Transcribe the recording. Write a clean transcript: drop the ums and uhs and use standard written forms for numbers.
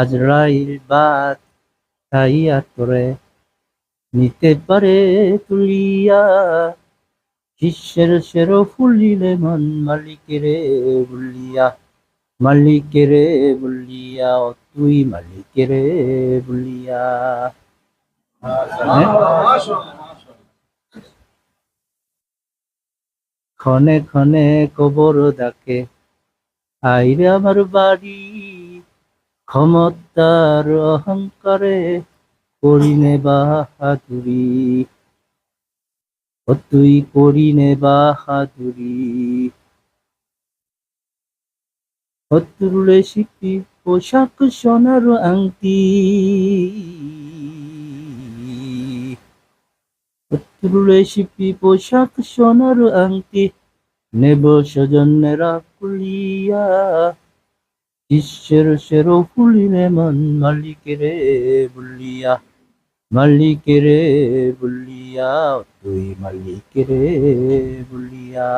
আজরাইল বাদ খাইয়া তোরে নিতে পারে তুলিয়া, শিষ্যের শের ফুলিলে মন মালিকেরে বলিয়া, মালিকেরে বলিয়া, ও তুই মালিকেরে বলিয়া। ক্ষণে ক্ষণে কবর ডাকে, আইরে আমার বাড়ি, ক্ষমতার অহংকারে করিনে বাহাদুরি, ও তুই করিনে বাহাদুরি। তুলে শিপি পোশাক সোনার আংটি, তুলে শিপি পোশাক সোনার আংটি, নেব স্বজনেরা কুলিয়া, শিষ্যের শেরো ফুলিনে মন মালিকেরে বলিয়া, মালিকেরে বলিয়া, তুই মালিকেরে বলিয়া।